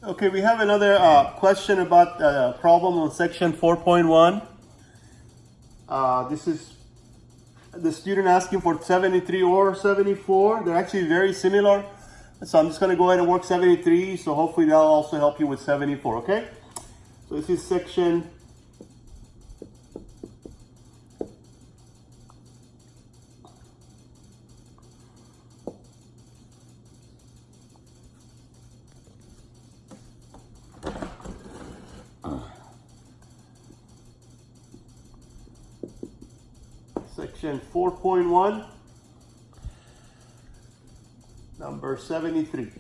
Okay, we have another question about problem on section 4.1. This is the student asking for 73 or 74. They're actually very similar. So I'm just going to go ahead and work 73. So hopefully that'll also help you with 74, okay? So this is section section 4.1, number 73.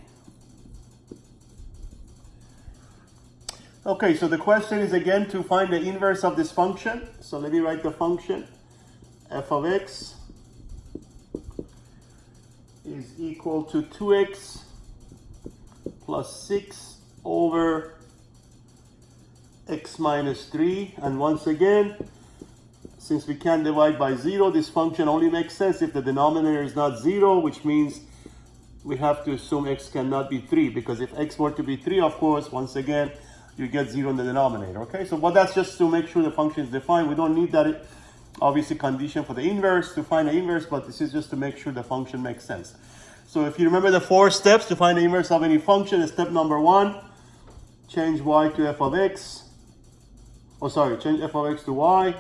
Okay, so the question is again to find the inverse of this function. So let me write the function. F of x is equal to 2x plus 6 over x minus 3. And once again, since we can't divide by 0, this function only makes sense if the denominator is not 0, which means we have to assume x cannot be 3, because if x were to be 3, of course, once again, you get 0 in the denominator, okay? So, but that's just to make sure the function is defined. We don't need that, obviously, condition for the inverse to find the inverse, but this is just to make sure the function makes sense. So if you remember the 4 steps to find the inverse of any function, step number 1, change y to f of x. Oh, sorry, change f of x to y.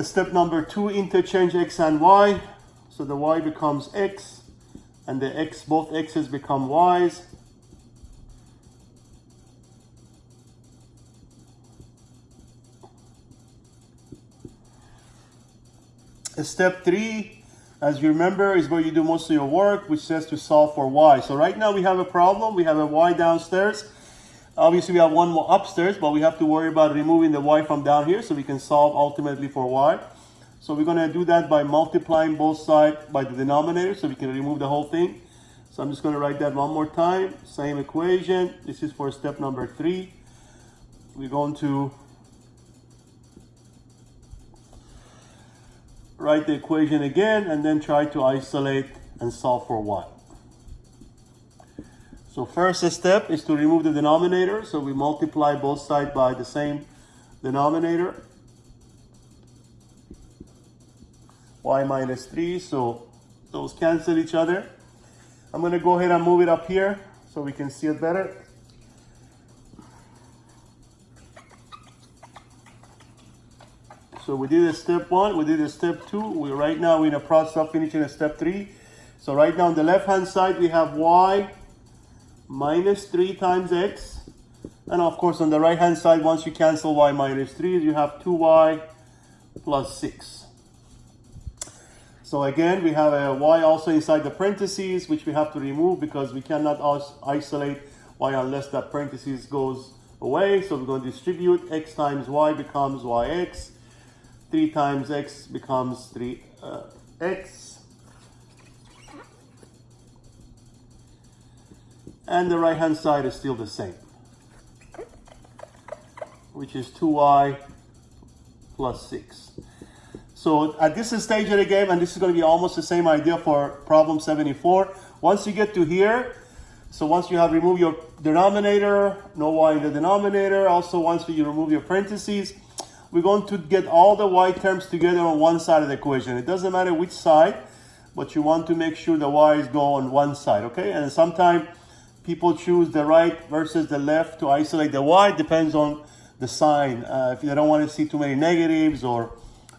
Step number 2, interchange x and y. So the y becomes x, and the x, both x's become y's. Step 3, as you remember, is where you do most of your work, which says to solve for y. So right now we have a problem. We have a y downstairs. Obviously, we have one more upstairs, but we have to worry about removing the y from down here so we can solve ultimately for y. So we're going to do that by multiplying both sides by the denominator so we can remove the whole thing. So I'm just going to write that one more time. Same equation. This is for step number 3. We're going to write the equation again and then try to isolate and solve for y. So first step is to remove the denominator. So we multiply both sides by the same denominator. Y minus 3. So those cancel each other. I'm going to go ahead and move it up here so we can see it better. So we did a step 1. We did a step 2. Right now we're in the process of finishing a step 3. So right now on the left hand side we have y minus 3 times x, and of course on the right hand side, once you cancel y minus 3, you have 2y plus 6. So again, we have a y also inside the parentheses, which we have to remove because we cannot isolate y unless that parentheses goes away. So we're going to distribute. X times y becomes yx, 3 times x becomes 3x. And the right hand side is still the same, which is 2y plus 6. So at this stage of the game, and this is going to be almost the same idea for problem 74, once you get to here, so once you have removed your denominator, no y in the denominator, also once you remove your parentheses, we're going to get all the y terms together on one side of the equation. It doesn't matter which side, but you want to make sure the y's go on one side, okay? And sometimes people choose the right versus the left to isolate the y. Depends on the sign. If you don't want to see too many negatives, or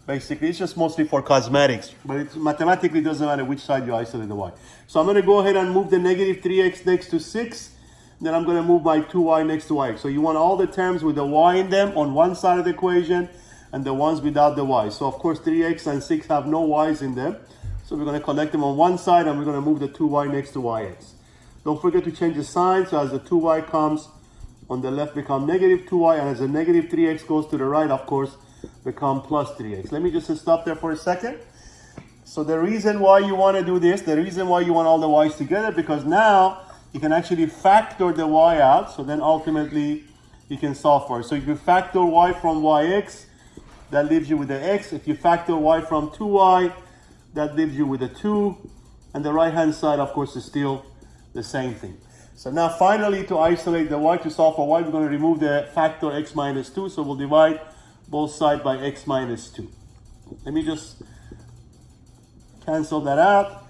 basically it's just mostly for cosmetics. But it mathematically doesn't matter which side you isolate the y. So I'm going to go ahead and move the negative 3x next to 6. Then I'm going to move my 2y next to y. So you want all the terms with the y in them on one side of the equation and the ones without the y. So of course 3x and 6 have no y's in them. So we're going to collect them on one side and we're going to move the 2y next to yx. Don't forget to change the sign, so as the 2y comes on the left become negative 2y, and as the negative 3x goes to the right, of course, become plus 3x. Let me just stop there for a second. So the reason why you want to do this, the reason why you want all the y's together, because now you can actually factor the y out, so then ultimately you can solve for it. So if you factor y from yx, that leaves you with the x. If you factor y from 2y, that leaves you with a 2. And the right hand side, of course, is still the same thing. So now finally, to isolate the y, to solve for y, we're going to remove the factor x minus 2. So we'll divide both sides by x minus 2. Let me just cancel that out.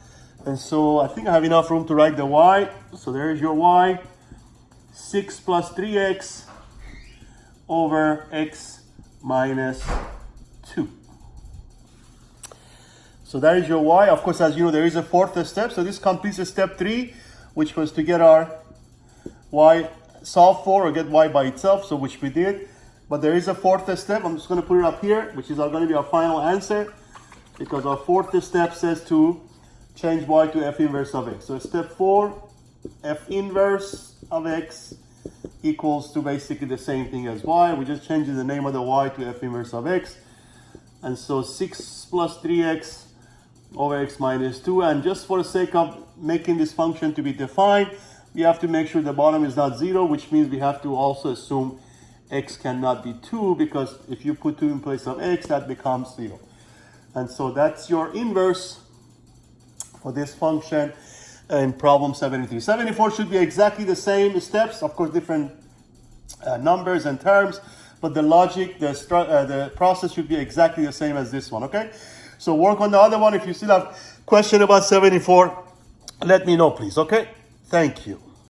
And so I think I have enough room to write the y. So there's your y. 6 plus 3x over x minus 2. So that is your y. Of course, as you know, there is a fourth step. So this completes step 3, which was to get our y solve for or get y by itself, so which we did. But there is a fourth step. I'm just going to put it up here, which is going to be our final answer, because our fourth step says to change y to f inverse of x. So step 4, f inverse of x equals to basically the same thing as y. We just changing the name of the y to f inverse of x. And so 6 plus 3x over x minus 2. And just for the sake of making this function to be defined, we have to make sure the bottom is not 0, which means we have to also assume x cannot be 2, because if you put 2 in place of x, that becomes 0. And so that's your inverse for this function in problem 73. 74 should be exactly the same steps, of course different numbers and terms, but the logic, the process should be exactly the same as this one, okay? So work on the other one. If you still have question about 74, let me know, please, okay? Thank you.